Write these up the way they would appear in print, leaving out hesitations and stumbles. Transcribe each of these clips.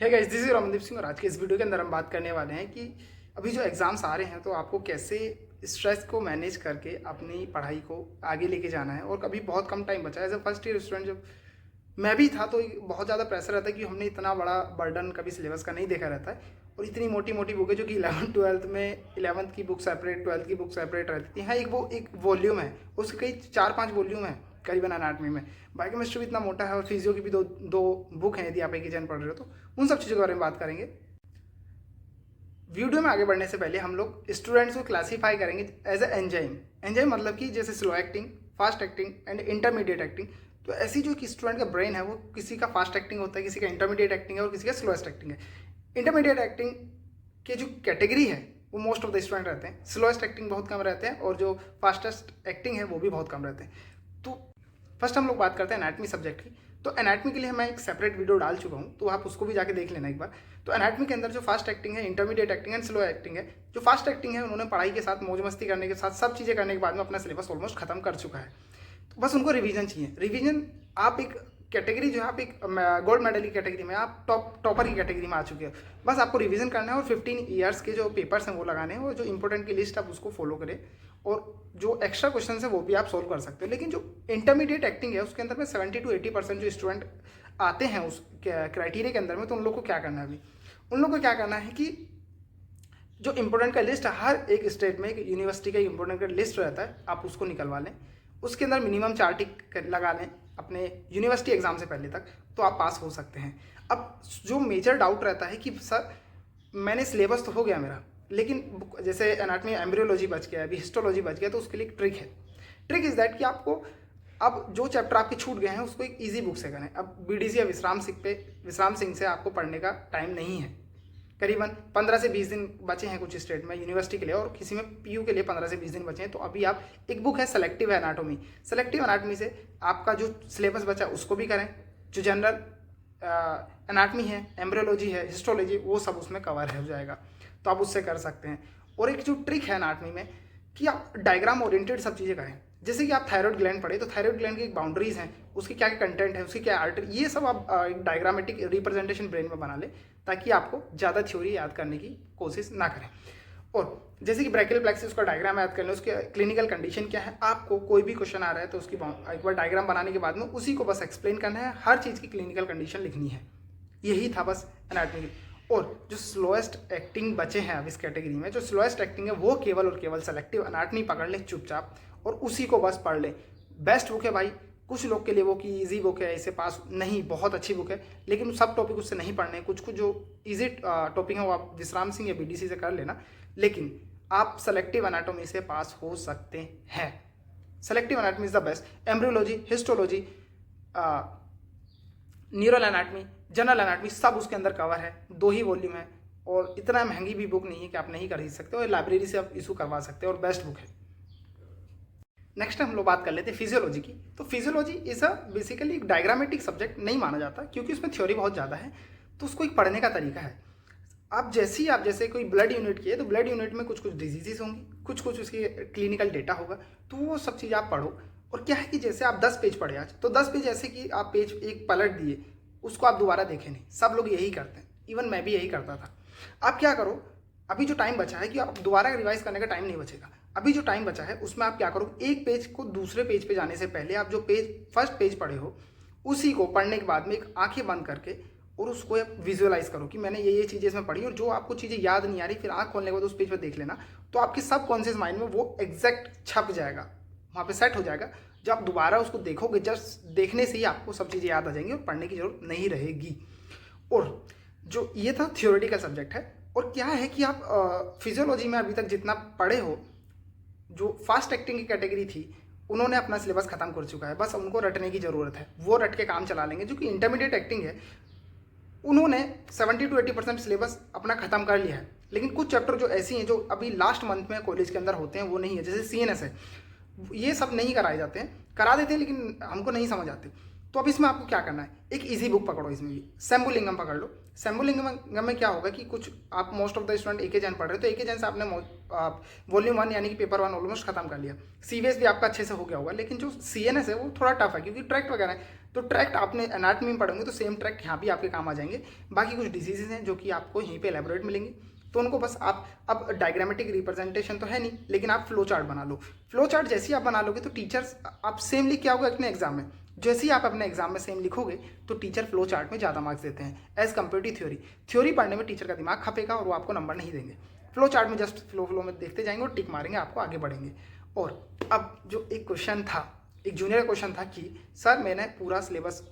है guys, this is Ramandeep Singh और आज के इस वीडियो के अंदर हम बात करने वाले हैं कि अभी जो एग्ज़ाम्स आ रहे हैं तो आपको कैसे स्ट्रेस को मैनेज करके अपनी पढ़ाई को आगे लेके जाना है। और अभी बहुत कम टाइम बचा है। As a first year student जब मैं भी था तो बहुत ज़्यादा प्रेशर रहता है कि हमने इतना बड़ा बर्डन कभी सिलेबस का नहीं देखा रहता है। और इतनी मोटी मोटी बुक है जो कि 11th-12th में 11th की बुक सेपरेट, 12th की बुक सेपरेट रहती थी। हाँ, एक वॉल्यूम है, उसके कई 4-5 वॉल्यूम है करीबन एनाटॉमी में। बायोकेमिस्ट्री भी इतना मोटा है और फिजियो की भी दो बुक हैं यदि आप एक ही जन पढ़ रहे हो तो। उन सब चीज़ों के बारे में बात करेंगे। वीडियो में आगे बढ़ने से पहले हम लोग स्टूडेंट्स को क्लासीफाई करेंगे एज ए एंजाइम। एंजाइम मतलब कि जैसे slow acting, fast acting and intermediate acting. तो ऐसी जो कि स्टूडेंट का ब्रेन है वो किसी का फास्ट एक्टिंग होता है, किसी का इंटरमीडिएट एक्टिंग है और किसी का स्लोएस्ट एक्टिंग है। इंटरमीडिएट एक्टिंग के जो कैटेगरी है वो मोस्ट ऑफ द स्टूडेंट रहते हैं, स्लोएस्ट एक्टिंग बहुत कम रहते हैं और जो फास्टेस्ट एक्टिंग है वो भी बहुत कम रहते हैं। तो फर्स्ट हम लोग बात करते हैं एनाटमी सब्जेक्ट की। तो एनाटमी के लिए मैं एक सेपरेट वीडियो डाल चुका हूँ, तो आप उसको भी जाके देख लेना एक बार। तो एनाटमी के अंदर जो फास्ट एक्टिंग है, intermediate acting and slow acting है। जो फास्ट एक्टिंग है उन्होंने पढ़ाई के साथ मौज मस्ती करने के साथ सब चीज़ें करने के बाद में अपना सिलेबस ऑलमोस्ट खत्म कर चुका है। तो बस उनको रिवीजन चाहिए। रिवीजन आप एक कैटेगरी जो है, आप एक गोल्ड मेडल की कैटेगरी में, आप टॉपर की कैटेगरी में आ चुके हैं। बस आपको रिवीजन करना है और 15 ईयर्स के जो पेपर्स हैं वो लगाने हैं और जो इंपॉर्टेंट की लिस्ट आप उसको फॉलो करें और जो एक्स्ट्रा क्वेश्चन है वो भी आप सोल्व कर सकते हो। लेकिन जो इंटरमीडिएट एक्टिंग है उसके अंदर में 70 to 80% जो स्टूडेंट आते हैं उस क्राइटेरिया के अंदर में, तो उन लोग को क्या करना है अभी? उन लोग को क्या करना है कि जो इंपॉर्टेंट का लिस्ट है, हर एक स्टेट में एक यूनिवर्सिटी का इंपॉर्टेंट का लिस्ट रहता है, आप उसको निकलवा लें। उसके अंदर मिनिमम 4 टिक लगा लें अपने यूनिवर्सिटी एग्जाम से पहले तक, तो आप पास हो सकते हैं। अब जो मेजर डाउट रहता है कि सर मैंने सिलेबस तो हो गया मेरा, लेकिन जैसे एनाटॉमी एम्ब्रियोलॉजी बच गया, अभी हिस्टोलॉजी बच गया, तो उसके लिए एक ट्रिक है। ट्रिक इज़ दैट कि आपको अब जो चैप्टर आपके छूट गए हैं उसको एक ईजी बुक से करें। अब बीडीसी या विश्राम सिंह से आपको पढ़ने का टाइम नहीं है। करीबन 15 से 20 दिन बचे हैं कुछ स्टेट में यूनिवर्सिटी के लिए और किसी में पीयू के लिए 15 से 20 दिन बचे हैं। तो अभी आप एक बुक है सेलेक्टिव एनाटॉमी, सेलेक्टिव एनाटॉमी से आपका जो सिलेबस बचा उसको भी करें। जो जनरल एनाटॉमी है, एम्ब्रियोलॉजी है, हिस्टोलॉजी, वो सब उसमें कवर हो जाएगा, तो आप उससे कर सकते हैं। और एक जो ट्रिक है एनाटॉमी में कि आप डायग्राम ओरिएंटेड सब चीज़ें करें। जैसे कि आप थायराइड ग्लैंड पढ़े तो थायराइड ग्लैंड की एक बाउंड्रीज हैं, उसकी क्या क्या कंटेंट है, उसकी क्या आर्टरी, ये सब आप एक डायग्रामेटिक रिप्रेजेंटेशन ब्रेन में बना ले ताकि आपको ज़्यादा थ्योरी याद करने की कोशिश ना करें। और जैसे कि ब्रैकियल प्लेक्सिस का डायग्राम याद कर लें, उसके क्लिनिकल कंडीशन क्या है। आपको कोई भी क्वेश्चन आ रहा है तो उसकी एक बार डायग्राम बनाने के बाद में उसी को बस एक्सप्लेन करना है, हर चीज़ की क्लिनिकल कंडीशन लिखनी है। यही था बस एनाटॉमी की। और जो स्लोएस्ट एक्टिंग बचे हैं अब इस कैटेगरी में, जो स्लोएस्ट एक्टिंग है वो केवल और केवल सेलेक्टिव एनाटॉमी पकड़ लें चुपचाप और उसी को बस पढ़ लें। बेस्ट बुक है भाई। कुछ लोग के लिए वो कि ईजी बुक है, इसे पास नहीं, बहुत अच्छी बुक है, लेकिन सब टॉपिक उससे नहीं पढ़ने। कुछ कुछ जो ईजी टॉपिक है वो आप विश्राम सिंह या बीडीसी से कर लेना, लेकिन आप सेलेक्टिव एनाटॉमी से पास हो सकते हैं। Selective anatomy is the best. Embryology, histology, neural anatomy, general anatomy सब उसके अंदर कवर है। 2 ही वॉल्यूम है और इतना महंगी भी बुक नहीं है कि आप नहीं खरीद सकते और लाइब्रेरी से आप इशू करवा सकते हो और बेस्ट बुक है। नेक्स्ट हम लोग बात कर लेते हैं फिजियोलॉजी की। तो फिजियोलॉजी इज अ बेसिकली एक डायग्रामेटिक सब्जेक्ट नहीं माना जाता क्योंकि उसमें थ्योरी बहुत ज़्यादा है, तो उसको एक पढ़ने का तरीका है। आप जैसे कोई ब्लड यूनिट की है तो ब्लड यूनिट में कुछ कुछ डिजीजेस होंगी, कुछ कुछ उसकी क्लिनिकल डेटा होगा, तो वो सब चीज़ आप पढ़ो। और क्या है कि जैसे आप 10 पेज पढ़े आज, तो 10 पेज ऐसे कि आप पेज एक पलट दिए, उसको आप दोबारा देखें नहीं। सब लोग यही करते हैं, इवन मैं भी यही करता था। आप क्या करो, अभी जो टाइम बचा है कि आप दोबारा रिवाइज करने का टाइम नहीं बचेगा। अभी जो टाइम बचा है उसमें आप क्या करो, एक पेज को दूसरे पेज पे जाने से पहले आप जो फर्स्ट पेज पढ़े हो उसी को पढ़ने के बाद में एक आंखें बंद करके और उसको विजुअलाइज करो कि मैंने ये चीज़ें इसमें पढ़ी। और जो आपको चीज़ें याद नहीं आ रही फिर आंख खोलने के बाद उस पेज पर देख लेना, तो आपके सबकॉन्शियस माइंड में वो एग्जैक्ट छप जाएगा, वहाँ पे सेट हो जाएगा। जब आप दोबारा उसको देखोगे, जस्ट देखने से ही आपको सब चीज़ें याद आ जाएंगी और पढ़ने की जरूरत नहीं रहेगी। और जो ये था थियोरेटिकल सब्जेक्ट है। और क्या है कि आप फिजियोलॉजी में अभी तक जितना पढ़े हो, जो फास्ट एक्टिंग की कैटेगरी थी उन्होंने अपना सिलेबस खत्म कर चुका है, बस उनको रटने की ज़रूरत है, वो रट के काम चला लेंगे। जो कि इंटरमीडिएट एक्टिंग है उन्होंने 70 to 80% सिलेबस अपना खत्म कर लिया है, लेकिन कुछ चैप्टर जो ऐसी हैं जो अभी लास्ट मंथ में कॉलेज के अंदर होते हैं वो नहीं है। जैसे CNS है, ये सब नहीं कराए जाते हैं, करा देते हैं लेकिन हमको नहीं समझ आते। तो अब इसमें आपको क्या करना है, एक इजी बुक पकड़ो। इसमें भी शंभुलिंगम पकड़ लो। शंभुलिंगम में क्या होगा कि कुछ आप मोस्ट ऑफ द स्टूडेंट एक जैन पढ़ रहे हो, तो एक जैन से आपने वॉल्यूम 1 यानी कि पेपर 1 ऑलमोस्ट खत्म कर लिया। सीवीएस भी आपका अच्छे से हो गया होगा, लेकिन जो सीएनएस है वो थोड़ा टफ है क्योंकि ट्रैक्ट वगैरह है। तो ट्रैक्ट आपने एनाटॉमी में पढ़ोगे तो सेम ट्रैक्ट यहाँ भी आपके काम आ जाएंगे। बाकी कुछ डिजीजेज हैं जो कि आपको यहीं पे एलेबोरेट मिलेंगी, तो उनको बस आप अब डायग्रामेटिक रिप्रेजेंटेशन तो है नहीं, लेकिन आप फ्लो चार्ट बना लो। फ्लो चार्ट जैसे ही आप बना लोगे तो टीचर्स आप सेम लिख के आओगे अपने एग्जाम में। जैसे ही आप अपने एग्जाम में सेम लिखोगे तो टीचर फ्लो चार्ट में ज़्यादा मार्क्स देते हैं as compare to theory. Theory पढ़ने में टीचर का दिमाग खपेगा और वो आपको नंबर नहीं देंगे। फ्लो चार्ट में जस्ट फ्लो में देखते जाएंगे और टिक मारेंगे, आपको आगे बढ़ेंगे। और अब जो एक क्वेश्चन था, एक जूनियर क्वेश्चन था कि सर मैंने पूरा सिलेबस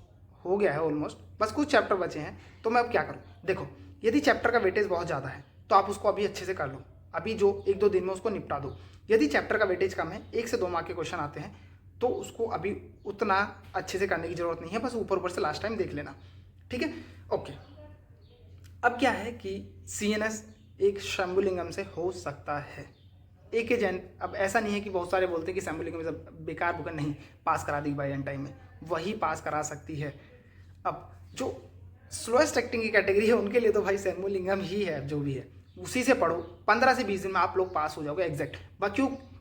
हो गया है ऑलमोस्ट, बस कुछ चैप्टर बचे हैं, तो मैं अब क्या करूँ। देखो, यदि चैप्टर का वेटेज बहुत ज़्यादा है तो आप उसको अभी अच्छे से कर लो, अभी जो 1-2 दिन में उसको निपटा दो। यदि चैप्टर का वेटेज कम है, 1 से 2 मार्क के क्वेश्चन आते हैं, तो उसको अभी उतना अच्छे से करने की जरूरत नहीं है, बस ऊपर ऊपर से लास्ट टाइम देख लेना, ठीक है। ओके, अब क्या है कि सीएनएस एक शंभुलिंगम से हो सकता है। एक ही जैन, अब ऐसा नहीं है कि बहुत सारे बोलते हैं कि शंभुलिंगम सब बेकार बुक नहीं, पास करा दी बाई एन टाइम में, वही पास करा सकती है। अब जो स्लोएस्ट एक्टिंग की कैटेगरी है उनके लिए तो भाई शंभुलिंगम ही है, जो भी है उसी से पढ़ो, 15 से 20 दिन में आप लोग पास हो जाओगे एग्जैक्ट।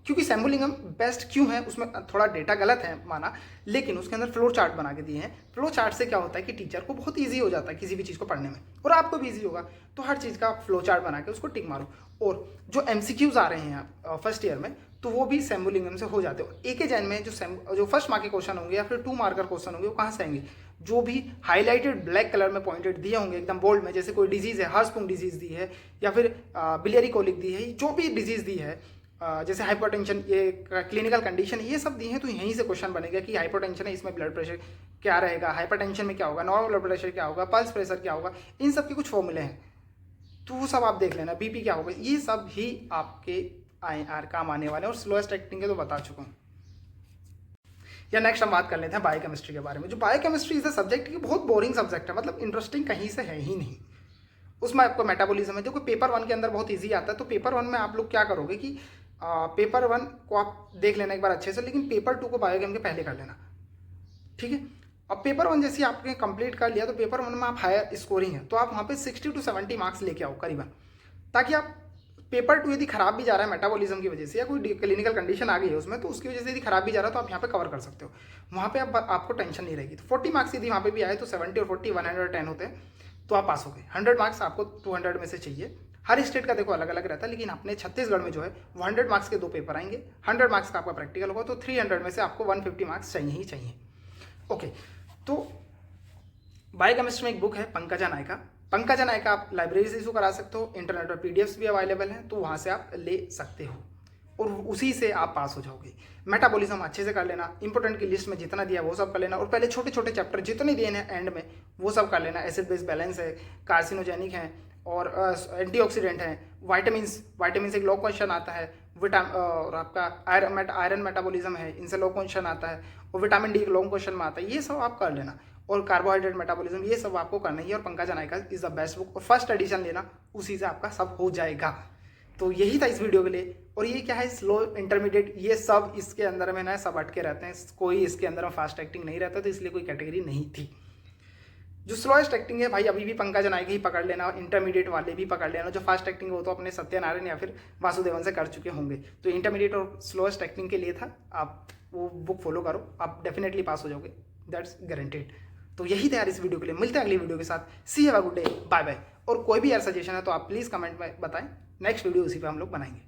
क्योंकि शंभुलिंगम बेस्ट क्यों है, उसमें थोड़ा डेटा गलत है माना, लेकिन उसके अंदर फ्लो चार्ट बना के दिए हैं। फ्लो चार्ट से क्या होता है कि टीचर को बहुत ईजी हो जाता है किसी भी चीज़ को पढ़ने में, और आपको भी ईजी होगा। तो हर चीज़ का फ्लो चार्ट बना के उसको टिक मारो। और जो एमसीक्यूज आ रहे हैं फर्स्ट ईयर में, तो वो भी शंभुलिंगम से हो जाते हो। एक ही जैन में जो फर्स्ट मार्क के क्वेश्चन होंगे या फिर 2 मार्कर क्वेश्चन होंगे, वो कहाँ से आएंगे, जो भी हाईलाइटेड ब्लैक कलर में पॉइंटेड दिए होंगे एकदम बोल्ड में, जैसे कोई डिजीज़ है, हर्सपुंग डिजीज़ दी है, या फिर बिलियरी कोलिक दी है, जो भी डिजीज़ दी है, जैसे हाइपरटेंशन, ये क्लिनिकल कंडीशन, ये सब दी हैं, तो यहीं से क्वेश्चन बनेगा कि हाइपरटेंशन है, इसमें ब्लड प्रेशर क्या रहेगा, हाइपरटेंशन में क्या होगा, नॉर्मल ब्लड प्रेशर क्या होगा, पल्स प्रेशर क्या होगा, इन सब के कुछ फॉर्मूले हैं, तो वो सब आप देख लेना। बीपी क्या होगा, ये सब ही आपके IR काम आने वाले हैं। और स्लोएस्ट एक्टिंग के तो बता चुका हूँ। या नेक्स्ट हम बात कर लेते हैं बायोकेमिस्ट्री के बारे में। जो बायोकेमिस्ट्री इज अ सब्जेक्ट की बहुत बोरिंग सब्जेक्ट है, मतलब इंटरेस्टिंग कहीं से है ही नहीं। उसमें आपको मेटाबॉलिज्म है जो कि पेपर 1 के अंदर बहुत ईजी आता है। तो पेपर 1 में आप लोग क्या करोगे कि पेपर 1 को आप देख लेना एक बार अच्छे से, लेकिन पेपर 2 को बायोकेम के पहले कर लेना, ठीक है। अब पेपर 1 जैसे आपने कंप्लीट कर लिया, तो पेपर 1 में आप हायर स्कोरिंग है, तो आप वहाँ पे 60 to 70 मार्क्स लेके आओ करीबन, ताकि आप पेपर 2 यदि खराब भी जा रहा है मेटाबॉलिज्म की वजह से, या कोई क्लिनिकल कंडीशन आ गई है उसमें, तो उसकी वजह से यदि खराब भी जा रहा है तो आप यहाँ पे कवर कर सकते हो, वहाँ पे आपको टेंशन नहीं रहेगी। तो 40 मार्क्स यदि वहाँ पे भी आए तो 70 और 40 110 होते हैं, तो आप पास हो गए। 100 मार्क्स आपको 200 में से चाहिए। हर स्टेट का देखो अलग अलग रहता है, लेकिन अपने छत्तीसगढ़ में जो है 100 मार्क्स के 2 पेपर आएंगे, 100 मार्क्स का आपका प्रैक्टिकल होगा, तो 300 में से आपको 150 मार्क्स चाहिए ही चाहिए। ओके, तो बायोकेमिस्ट्री में एक बुक है पंकजा नायका। पंकजा नायका आप लाइब्रेरी से इशू करा सकते हो, इंटरनेट पर पीडीएफ्स भी अवेलेबल हैं, तो वहाँ से आप ले सकते हो और उसी से आप पास हो जाओगे। मेटाबॉलिज्म अच्छे से कर लेना, इंपॉर्टेंट की लिस्ट में जितना दिया वो सब कर लेना, और पहले छोटे छोटे चैप्टर जितने दिए हैं एंड में वो सब कर लेना। एसिड बेस बैलेंस है, कार्सिनोजेनिक है और एंटीऑक्सीडेंट है, वाइटामिन एक लॉ क्वेश्चन आता है, और आपका आयरन मेटाबॉलिज्म है, इनसे लॉ क्वेश्चन आता है, और विटामिन डी लॉन्ग क्वेश्चन में आता है, ये सब आप कर लेना। और कार्बोहाइड्रेट मेटाबॉलिज्म, ये सब आपको करना ही है। और Pankaja Nykaa is the best book, और फर्स्ट एडिशन लेना, उसी से आपका सब हो जाएगा। तो यही था इस वीडियो के लिए। और ये क्या है, स्लो इंटरमीडिएट, ये सब इसके अंदर में ना सब अटके रहते हैं, कोई इसके अंदर में फास्ट एक्टिंग नहीं रहता, तो इसलिए कोई कैटेगरी नहीं थी। जो स्लोएस्ट एक्टिंग है भाई अभी भी पंकजा नायका ही पकड़ लेना, और इंटरमीडिएट वाले भी पकड़ लेना। जो फास्ट एक्टिंग हो तो अपने सत्यनारायण या फिर वासुदेवन से कर चुके होंगे। तो इंटरमीडिएट और स्लोएस्ट एक्टिंग के लिए था, आप वो बुक फॉलो करो, आप डेफिनेटली पास हो जाओगे, दैट्स गारंटेड। तो यही था यार इस वीडियो के लिए। मिलते हैं अगली वीडियो के साथ। See have a good day, bye bye. और कोई भी यार सजेशन है तो आप प्लीज़ कमेंट में बताएं, नेक्स्ट वीडियो उसी पे हम लोग बनाएंगे।